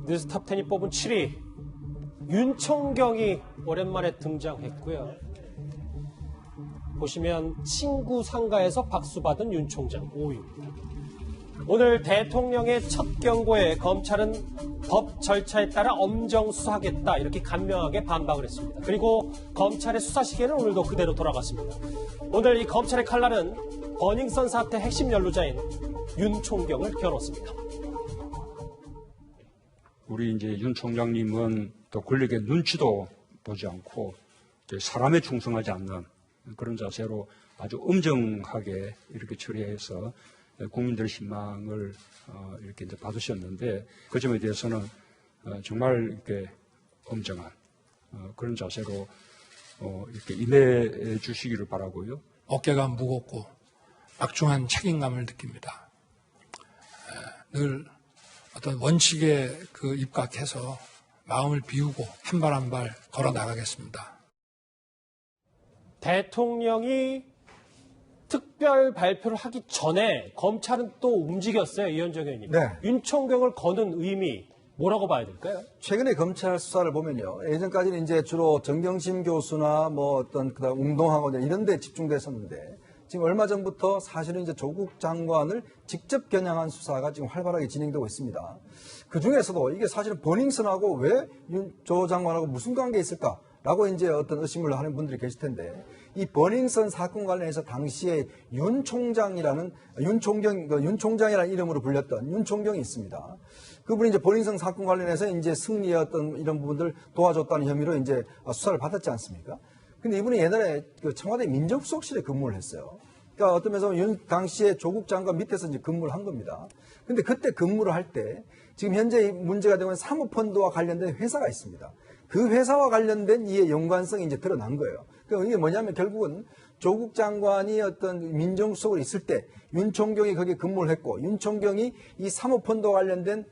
뉴스탑 10이 뽑은 7위 윤총경이 오랜만에 등장했고요. 보시면 친구 상가에서 박수 받은 윤 총장 5위입니다. 오늘 대통령의 첫 경고에 검찰은 법 절차에 따라 엄정 수사하겠다 이렇게 간명하게 반박을 했습니다. 그리고 검찰의 수사 시계는 오늘도 그대로 돌아갔습니다. 오늘 이 검찰의 칼날은 버닝썬 사태 핵심 연루자인 윤 총경을 겨눴습니다. 우리 이제 윤 총장님은 또 권력의 눈치도 보지 않고 사람에 충성하지 않는 그런 자세로 아주 엄정하게 이렇게 처리해서 국민들의 신망을 이렇게 이제 받으셨는데 그 점에 대해서는 정말 이렇게 엄정한 그런 자세로 이렇게 임해 주시기를 바라고요. 어깨가 무겁고 막중한 책임감을 느낍니다. 늘 어떤 원칙에 입각해서 마음을 비우고 한 발 한 발 걸어 나가겠습니다. 대통령이 특별 발표를 하기 전에 검찰은 또 움직였어요, 이현정 의원님. 네. 윤총경을 거는 의미 뭐라고 봐야 될까요? 최근에 검찰 수사를 보면요. 예전까지는 이제 주로 정경심 교수나 그다음 웅동학원 이런 데 집중됐었는데 지금 얼마 전부터 사실은 이제 조국 장관을 직접 겨냥한 수사가 지금 활발하게 진행되고 있습니다. 그 중에서도 이게 사실은 버닝썬하고 왜 조 장관하고 무슨 관계 있을까라고 이제 어떤 의심을 하는 분들이 계실 텐데 이 버닝썬 사건 관련해서 당시에 윤 총장이라는 이름으로 불렸던 윤 총경이 있습니다. 그분이 이제 버닝썬 사건 관련해서 이제 승리의 어떤 이런 부분들 도와줬다는 혐의로 이제 수사를 받았지 않습니까? 근데 이분이 옛날에 청와대 민정수석실에 근무를 했어요. 그러니까 어떤 면에서 당시에 조국 장관 밑에서 이제 근무를 한 겁니다. 근데 그때 근무를 할 때 지금 현재 문제가 되고 있는 사모펀드와 관련된 회사가 있습니다. 그 회사와 관련된 이의 연관성이 이제 드러난 거예요. 그러니까 이게 뭐냐면 결국은 조국 장관이 어떤 민정수석으로 있을 때 윤총경이 거기에 근무를 했고 윤총경이 이 사모펀드와 관련된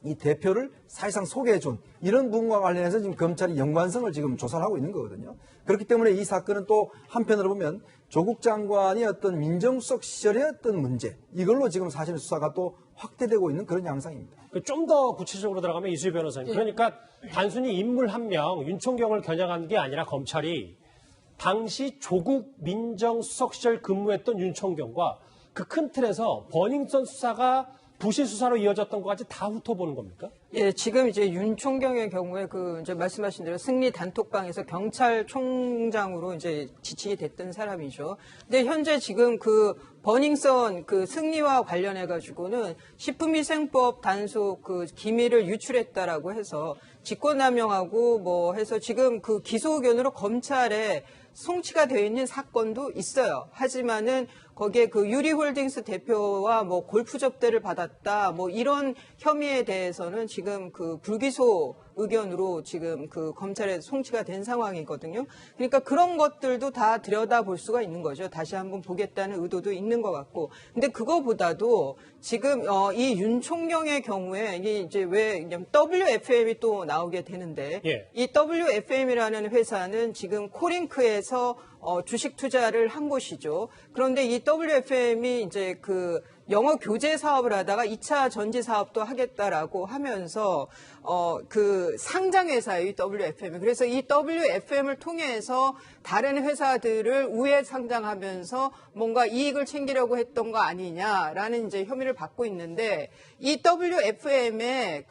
이 대표를 사실상 소개해준 이런 부분과 관련해서 지금 검찰이 연관성을 지금 조사를 하고 있는 거거든요. 그렇기 때문에 이 사건은 또 한편으로 보면 조국 장관이 어떤 민정수석 시절의 어떤 문제 이걸로 지금 사실 수사가 또 확대되고 있는 그런 양상입니다. 좀 더 구체적으로 들어가면 이수희 변호사님. 그러니까 단순히 인물 한 명 윤총경을 겨냥한 게 아니라 검찰이 당시 조국 민정수석 시절 근무했던 윤총경과 그 큰 틀에서 버닝썬 수사가 부실 수사로 이어졌던 것까지 다 훑어보는 겁니까? 예, 지금 이제 윤 총경의 경우에 이제 말씀하신 대로 승리 단톡방에서 경찰총장으로 이제 지칭이 됐던 사람이죠. 근데 현재 지금 버닝썬 승리와 관련해 가지고는 식품위생법 단속 기밀을 유출했다라고 해서 직권남용하고 해서 지금 기소 의견으로 검찰에 송치가 되어 있는 사건도 있어요. 하지만은 거기에 유리홀딩스 대표와 골프 접대를 받았다 이런 혐의에 대해서는 지금 불기소 의견으로 지금 검찰에 송치가 된 상황이거든요. 그러니까 그런 것들도 다 들여다볼 수가 있는 거죠. 다시 한번 보겠다는 의도도 있는 것 같고. 근데 그거보다도 지금 이 윤 총경의 경우에 이제 왜 WFM이 또 나오게 되는데 이 WFM이라는 회사는 지금 코링크에서 주식 투자를 한 곳이죠. 그런데 이 WFM이 이제 영어 교재 사업을 하다가 2차 전지 사업도 하겠다라고 하면서 상장 회사예요, 이 WFM이. 그래서 이 WFM을 통해서 다른 회사들을 우회 상장하면서 뭔가 이익을 챙기려고 했던 거 아니냐라는 이제 혐의를 받고 있는데 이 WFM의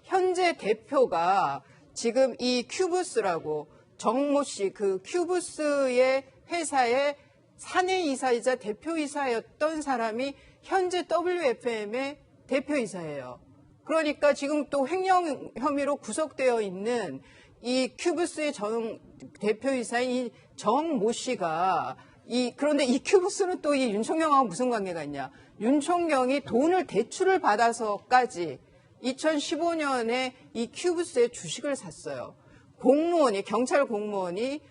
현재 대표가 지금 이 큐브스라고 정모 씨 큐브스의 회사의 사내이사이자 대표이사였던 사람이 현재 WFM의 대표이사예요. 그러니까 지금 또 횡령 혐의로 구속되어 있는 이 큐브스의 대표이사인 이 정모 씨가 그런데 이 큐브스는 또 이 윤총경하고 무슨 관계가 있냐? 윤총경이 돈을 대출을 받아서까지 2015년에 이 큐브스의 주식을 샀어요. 경찰 공무원이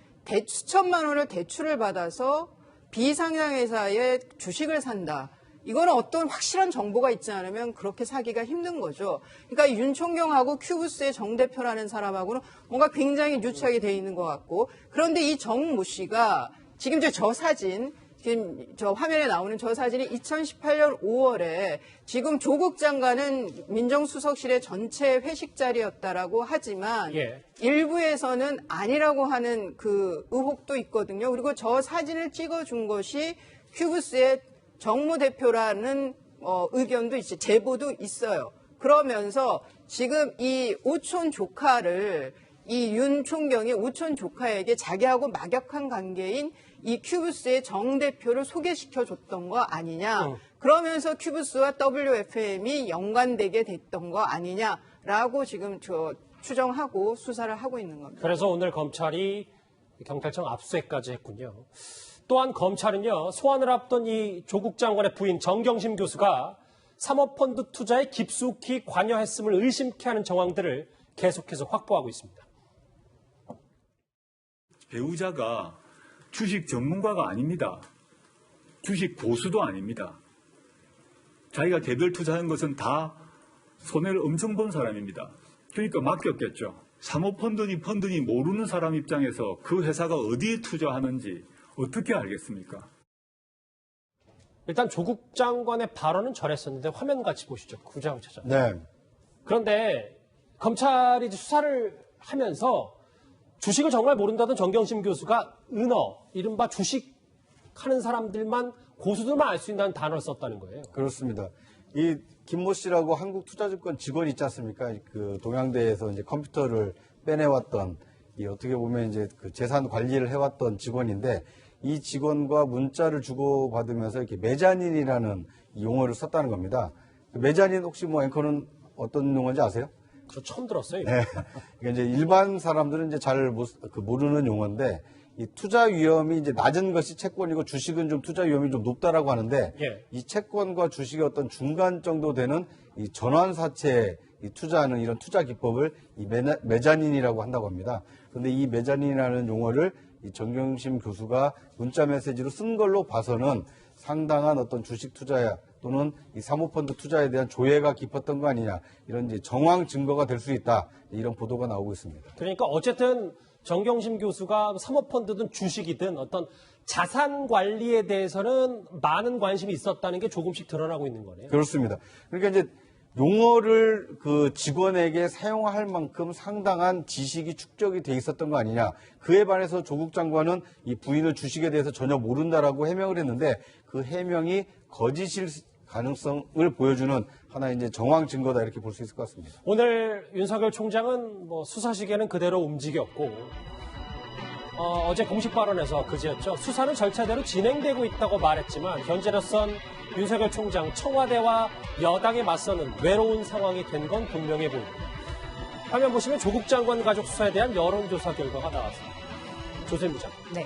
수천만 원을 대출을 받아서 비상장 회사의 주식을 산다. 이거는 어떤 확실한 정보가 있지 않으면 그렇게 사기가 힘든 거죠. 그러니까 윤 총경하고 큐브스의 정 대표라는 사람하고는 뭔가 굉장히 유착이 돼 있는 것 같고, 그런데 이 정모 씨가 지금 저 사진, 지금 저 화면에 나오는 저 사진이 2018년 5월에 지금 조국 장관은 민정수석실의 전체 회식 자리였다라고 하지만 예. 일부에서는 아니라고 하는 그 의혹도 있거든요. 그리고 저 사진을 찍어준 것이 큐브스의 정무대표라는 의견도 있지, 제보도 있어요. 그러면서 지금 이 오촌 조카를 이 윤 총경이 오촌 조카에게 자기하고 막역한 관계인 이 큐브스의 정 대표를 소개시켜 줬던 거 아니냐. 그러면서 큐브스와 WFM이 연관되게 됐던 거 아니냐라고 지금 추정하고 수사를 하고 있는 겁니다. 그래서 오늘 검찰이 경찰청 압수수색까지 했군요. 또한 검찰은요, 소환을 앞둔 이 조국 장관의 부인 정경심 교수가 사모펀드 투자에 깊숙이 관여했음을 의심케 하는 정황들을 계속해서 확보하고 있습니다. 배우자가 주식 전문가가 아닙니다. 주식 고수도 아닙니다. 자기가 개별 투자한 것은 다 손해를 엄청 본 사람입니다. 그러니까 맡겼겠죠. 사모펀드니 모르는 사람 입장에서 그 회사가 어디에 투자하는지 어떻게 알겠습니까? 일단 조국 장관의 발언은 저랬었는데 화면 같이 보시죠. 구장 차장. 네. 그런데 검찰이 이제 수사를 하면서 주식을 정말 모른다던 정경심 교수가 은어, 이른바 주식하는 사람들만, 고수들만 알 수 있는 단어를 썼다는 거예요. 그렇습니다. 이 김모 씨라고 한국투자증권 직원이 있지 않습니까? 그 동양대에서 이제 컴퓨터를 빼내왔던, 이 어떻게 보면 이제 그 재산 관리를 해왔던 직원인데, 이 직원과 문자를 주고받으면서 이렇게 메자닌이라는 이 용어를 썼다는 겁니다. 메자닌 혹시 뭐 앵커는 어떤 용어인지 아세요? 저 처음 들었어요. 네. 이게 이제 일반 사람들은 이제 잘 모르는 용어인데, 이 투자 위험이 이제 낮은 것이 채권이고 주식은 좀 투자 위험이 좀 높다라고 하는데, 예. 이 채권과 주식의 어떤 중간 정도 되는 이 전환사채에 이 투자하는 이런 투자 기법을 이 메자닌이라고 한다고 합니다. 그런데 이 메자닌이라는 용어를 이 정경심 교수가 문자 메시지로 쓴 걸로 봐서는 상당한 어떤 주식 투자야 또는 이 사모펀드 투자에 대한 조예가 깊었던 거 아니냐, 이런 이제 정황 증거가 될 수 있다, 이런 보도가 나오고 있습니다. 그러니까 어쨌든 정경심 교수가 사모펀드든 주식이든 어떤 자산 관리에 대해서는 많은 관심이 있었다는 게 조금씩 드러나고 있는 거네요. 그렇습니다. 그러니까 이제 용어를 그 직원에게 사용할 만큼 상당한 지식이 축적이 돼 있었던 거 아니냐. 그에 반해서 조국 장관은 이 부인의 주식에 대해서 전혀 모른다라고 해명을 했는데, 그 해명이 거짓일 가능성을 보여주는 하나의 이제 정황 증거다, 이렇게 볼 수 있을 것 같습니다. 오늘 윤석열 총장은 뭐 수사 시계는 그대로 움직였고, 어제 공식 발언에서 그제였죠. 수사는 절차대로 진행되고 있다고 말했지만 현재로선 윤석열 총장 청와대와 여당에 맞서는 외로운 상황이 된 건 분명해 보입니다. 화면 보시면 조국 장관 가족 수사에 대한 여론조사 결과가 나왔습니다. 조세미 기자. 네.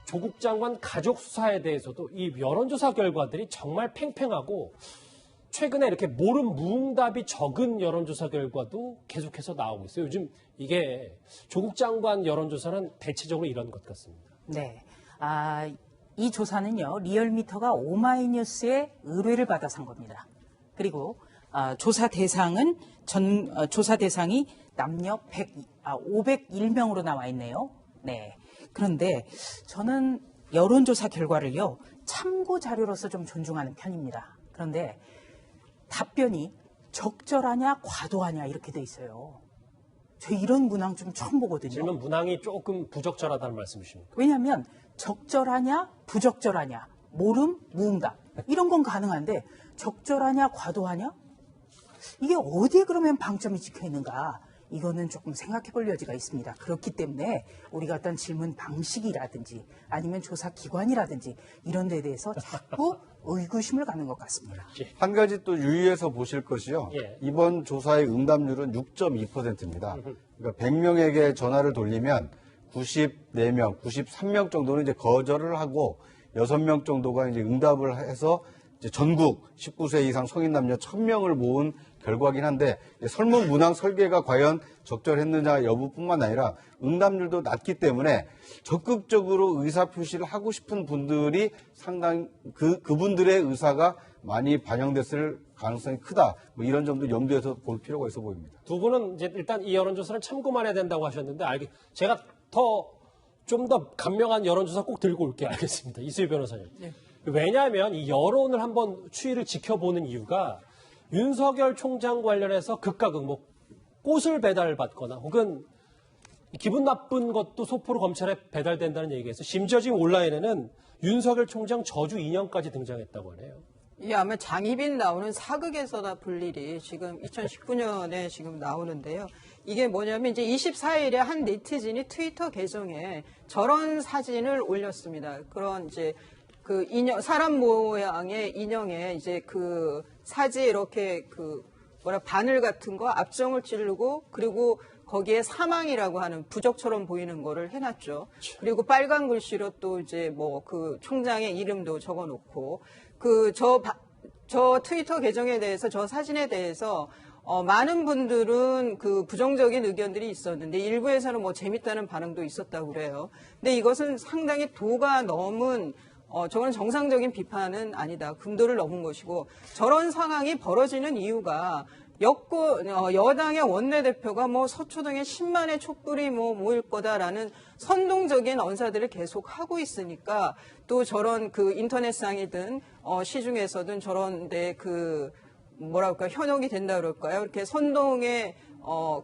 조국 장관 가족 수사에 대해서도 이 여론조사 결과들이 정말 팽팽하고, 최근에 이렇게 모름 무응답이 적은 여론조사 결과도 계속해서 나오고 있어요. 요즘 이게 조국 장관 여론조사는 대체적으로 이런 것 같습니다. 네. 이 조사는요, 리얼미터가 오마이뉴스의 의뢰를 받아서 한 겁니다. 그리고 조사 대상이 남녀 501명으로 나와 있네요. 네. 그런데 저는 여론조사 결과를요, 참고 자료로서 좀 존중하는 편입니다. 그런데 답변이 적절하냐 과도하냐 이렇게 돼 있어요. 저 이런 문항 좀 처음 보거든요. 질문 문항이 조금 부적절하다는 말씀이십니까? 왜냐하면 적절하냐 부적절하냐, 모름 무응답 이런 건 가능한데 적절하냐 과도하냐, 이게 어디에 그러면 방점이 찍혀 있는가, 이거는 조금 생각해 볼 여지가 있습니다. 그렇기 때문에 우리가 어떤 질문 방식이라든지 아니면 조사 기관이라든지 이런 데에 대해서 자꾸 의구심을 갖는 것 같습니다. 한 가지 또 유의해서 보실 것이요. 예. 이번 조사의 응답률은 6.2%입니다. 그러니까 100명에게 전화를 돌리면 94명, 93명 정도는 이제 거절을 하고 6명 정도가 이제 응답을 해서 이제 전국 19세 이상 성인 남녀 1000명을 모은 결과긴 한데, 설문 문항 설계가 과연 적절했느냐 여부뿐만 아니라 응답률도 낮기 때문에 적극적으로 의사 표시를 하고 싶은 분들이 상당히 그분들의 의사가 많이 반영됐을 가능성이 크다, 뭐 이런 점도 염두에서 볼 필요가 있어 보입니다. 두 분은 이제 일단 이 여론조사를 참고만 해야 된다고 하셨는데, 제가 더 좀 더 간명한 여론조사 꼭 들고 올게. 알겠습니다. 이수희 변호사님. 왜냐하면 이 여론을 한번 추이를 지켜보는 이유가 윤석열 총장 관련해서 극과 극, 뭐 꽃을 배달받거나 혹은 기분 나쁜 것도 소포로 검찰에 배달된다는 얘기에서 심지어 지금 온라인에는 윤석열 총장 저주 인형까지 등장했다고 하네요. 예, 아마 장희빈 나오는 사극에서나 볼 일이 지금 2019년에 지금 나오는데요. 이게 뭐냐면 이제 24일에 한 네티즌이 트위터 계정에 저런 사진을 올렸습니다. 그런 이제 그 인형, 사람 모양의 인형에 이제 그 사지 이렇게 그 바늘 같은 거 압정을 찌르고 그리고 거기에 사망이라고 하는 부적처럼 보이는 거를 해놨죠. 그리고 빨간 글씨로 또 이제 뭐 그 총장의 이름도 적어놓고 저 트위터 계정에 대해서 저 사진에 대해서 많은 분들은 그 부정적인 의견들이 있었는데 일부에서는 뭐 재밌다는 반응도 있었다고 그래요. 근데 이것은 상당히 도가 넘은 저건 정상적인 비판은 아니다. 금도를 넘은 것이고 저런 상황이 벌어지는 이유가 여당의 원내대표가 뭐 서초동에 10만의 촛불이 뭐 모일 거다라는 선동적인 언사들을 계속 하고 있으니까 또 저런 그 인터넷상이든 시중에서든 저런 데 그 뭐랄까 현혹이 된다 그럴까요? 이렇게 선동에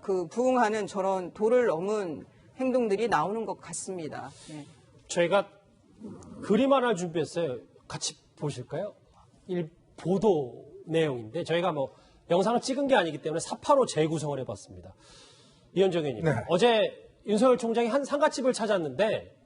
그 부응하는 저런 도를 넘은 행동들이 나오는 것 같습니다. 네. 저희가 그림 하나 준비했어요. 같이 보실까요? 보도 내용인데 저희가 뭐 영상을 찍은 게 아니기 때문에 485 재구성을 해봤습니다. 이현정 의원님, 네. 어제 윤석열 총장이 한 상가집을 찾았는데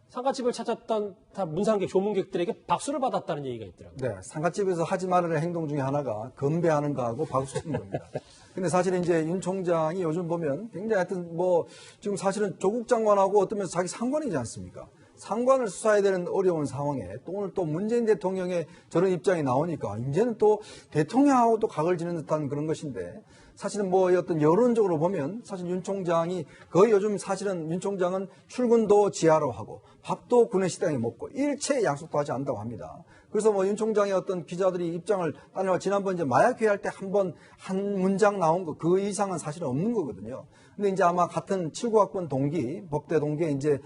상가집을 찾았던 다 문상객, 조문객들에게 박수를 받았다는 얘기가 있더라고요. 네, 상가집에서 하지 말아야 할 행동 중에 하나가 건배하는 거하고 박수 치는 겁니다. 근데 사실은 이제 윤 총장이 요즘 보면 굉장히 하여튼 뭐 지금 사실은 조국 장관하고 어떤 면에서 자기 상관이지 않습니까? 상관을 수사해야 되는 어려운 상황에 또 오늘 또 문재인 대통령의 저런 입장이 나오니까 이제는 또 대통령하고 또 각을 지는 듯한 그런 것인데 사실은 뭐 어떤 여론적으로 보면 사실 윤 총장이 거의 요즘 사실은 윤 총장은 출근도 지하로 하고 밥도 구내식당에 먹고 일체 약속도 하지 않는다고 합니다. 그래서 뭐 윤 총장의 어떤 기자들이 입장을 따내와 지난번 이제 마약회 할 때 한 문장 나온 거 그 이상은 사실은 없는 거거든요. 근데 이제 아마 같은 79학번 동기, 법대 동기에 이제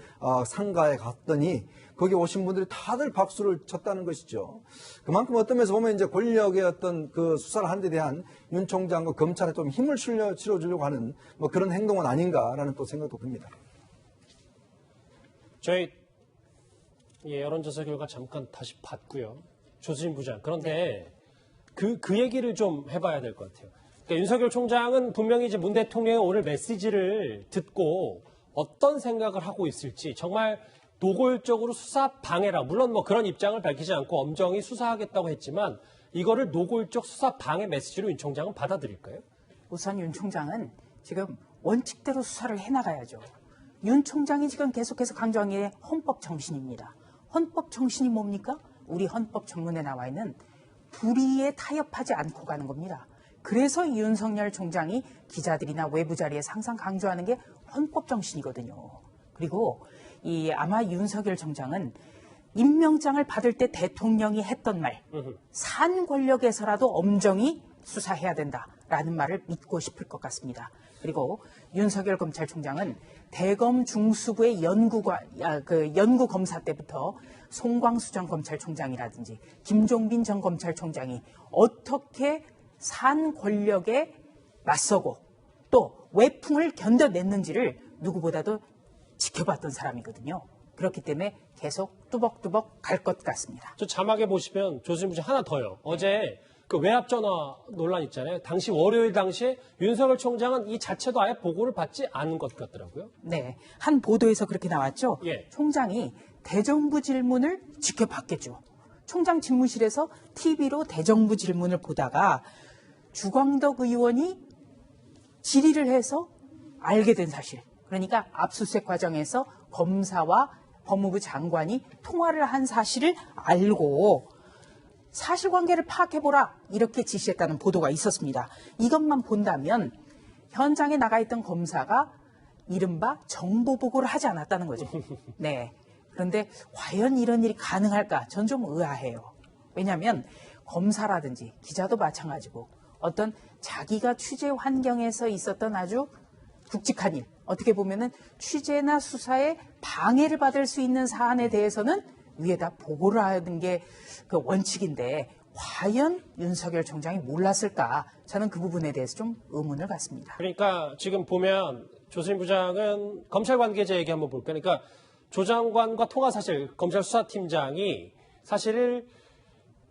상가에 갔더니 거기 오신 분들이 다들 박수를 쳤다는 것이죠. 그만큼 어떤 면에서 보면 이제 권력의 어떤 그 수사를 하는 데 대한 윤 총장과 검찰에 좀 힘을 실어주려고 하는 뭐 그런 행동은 아닌가라는 또 생각도 듭니다. 저희 여론조사 결과 잠깐 다시 봤고요. 조수진 부장. 그런데 그 얘기를 좀 해봐야 될 것 같아요. 그러니까 윤석열 총장은 분명히 이제 문 대통령의 오늘 메시지를 듣고 어떤 생각을 하고 있을지 정말 노골적으로 수사 방해라. 물론 뭐 그런 입장을 밝히지 않고 엄정히 수사하겠다고 했지만 이거를 노골적 수사 방해 메시지로 윤 총장은 받아들일까요? 우선 윤 총장은 지금 원칙대로 수사를 해나가야죠. 윤 총장이 지금 계속해서 강조한 게 헌법 정신입니다. 헌법 정신이 뭡니까? 우리 헌법 전문에 나와 있는 불의에 타협하지 않고 가는 겁니다. 그래서 윤석열 총장이 기자들이나 외부 자리에서 항상 강조하는 게 헌법 정신이거든요. 그리고 아마 윤석열 총장은 임명장을 받을 때 대통령이 했던 말, 산 권력에서라도 엄정히 수사해야 된다라는 말을 믿고 싶을 것 같습니다. 그리고 윤석열 검찰총장은 대검 중수부의 연구 검사 때부터 송광수 전 검찰총장이라든지 김종빈 전 검찰총장이 어떻게 산 권력에 맞서고 또 외풍을 견뎌냈는지를 누구보다도 지켜봤던 사람이거든요. 그렇기 때문에 계속 뚜벅뚜벅 갈 것 같습니다. 저 자막에 보시면 조수진 부장 하나 더요. 어제 그 외압 전화 논란 있잖아요. 당시 월요일 당시에 윤석열 총장은 이 자체도 아예 보고를 받지 않은 것 같더라고요. 네, 한 보도에서 그렇게 나왔죠. 예. 총장이 대정부 질문을 지켜봤겠죠. 총장 집무실에서 TV로 대정부 질문을 보다가 주광덕 의원이 질의를 해서 알게 된 사실. 그러니까 압수수색 과정에서 검사와 법무부 장관이 통화를 한 사실을 알고 사실관계를 파악해보라 이렇게 지시했다는 보도가 있었습니다. 이것만 본다면 현장에 나가 있던 검사가 이른바 정보보고를 하지 않았다는 거죠. 네. 그런데 과연 이런 일이 가능할까? 전 좀 의아해요. 왜냐하면 검사라든지 기자도 마찬가지고 어떤 자기가 취재 환경에서 있었던 아주 굵직한 일, 어떻게 보면은 취재나 수사에 방해를 받을 수 있는 사안에 대해서는 위에다 보고를 하는 게 그 원칙인데 과연 윤석열 총장이 몰랐을까? 저는 그 부분에 대해서 좀 의문을 갖습니다. 그러니까 지금 보면 조수진 부장은 검찰 관계자 얘기 한번 볼까요? 그러니까 조 장관과 통화 사실 검찰 수사팀장이 사실을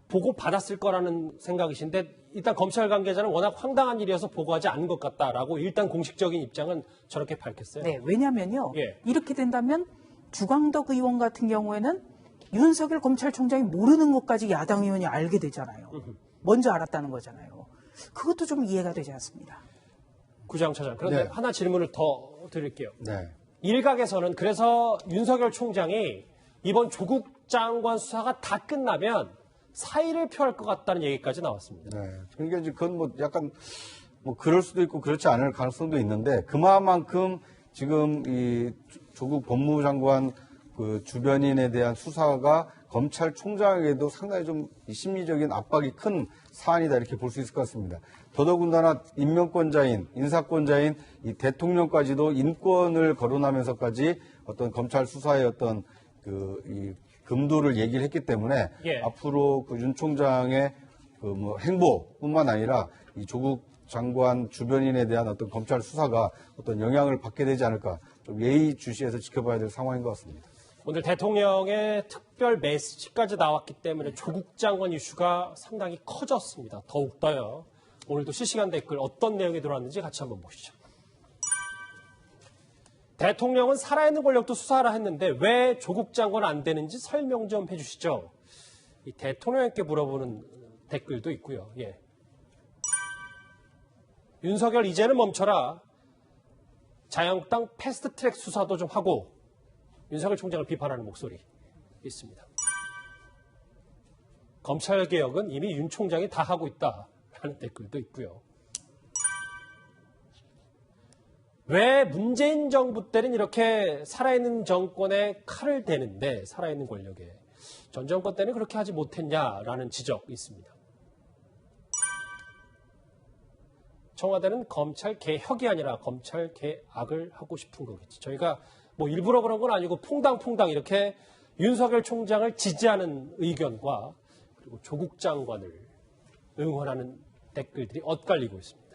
보고 받았을 거라는 생각이신데 일단 검찰 관계자는 워낙 황당한 일이어서 보고하지 않은 것 같다라고 일단 공식적인 입장은 저렇게 밝혔어요. 네, 왜냐면요. 예. 이렇게 된다면 주광덕 의원 같은 경우에는 윤석열 검찰총장이 모르는 것까지 야당 의원이 알게 되잖아요. 먼저 알았다는 거잖아요. 그것도 좀 이해가 되지 않습니다. 구장 차장. 그런데 네. 하나 질문을 더 드릴게요. 네. 일각에서는 그래서 윤석열 총장이 이번 조국 장관 수사가 다 끝나면 사의를 표할 것 같다는 얘기까지 나왔습니다. 네. 그러니까 이제 그건 뭐 약간 뭐 그럴 수도 있고 그렇지 않을 가능성도 있는데 그만큼 지금 이 조국 법무장관 그 주변인에 대한 수사가 검찰총장에게도 상당히 좀 심리적인 압박이 큰 사안이다 이렇게 볼 수 있을 것 같습니다. 더더군다나 임명권자인 인사권자인 이 대통령까지도 인권을 거론하면서까지 어떤 검찰 수사의 어떤 이 금도를 얘기를 했기 때문에 예. 앞으로 그 윤 총장의 그 뭐 행보뿐만 아니라 이 조국 장관 주변인에 대한 어떤 검찰 수사가 어떤 영향을 받게 되지 않을까 좀 예의주시해서 지켜봐야 될 상황인 것 같습니다. 오늘 대통령의 특별 메시지까지 나왔기 때문에 조국 장관 이슈가 상당히 커졌습니다. 더욱더요. 오늘도 실시간 댓글 어떤 내용이 들어왔는지 같이 한번 보시죠. 대통령은 살아있는 권력도 수사하라 했는데 왜 조국 장관 안 되는지 설명 좀 해주시죠. 이 대통령께 물어보는 댓글도 있고요. 예. 윤석열 이제는 멈춰라. 자유한국당 패스트트랙 수사도 좀 하고 윤석열 총장을 비판하는 목소리 있습니다. 검찰개혁은 이미 윤 총장이 다 하고 있다라는 댓글도 있고요. 왜 문재인 정부 때는 이렇게 살아있는 정권에 칼을 대는데 살아있는 권력에 전 정권 때는 그렇게 하지 못했냐라는 지적이 있습니다. 청와대는 검찰 개혁이 아니라 검찰 개악을 하고 싶은 거겠지. 저희가 뭐 일부러 그런 건 아니고 퐁당퐁당 이렇게 윤석열 총장을 지지하는 의견과 그리고 조국 장관을 응원하는 댓글들이 엇갈리고 있습니다.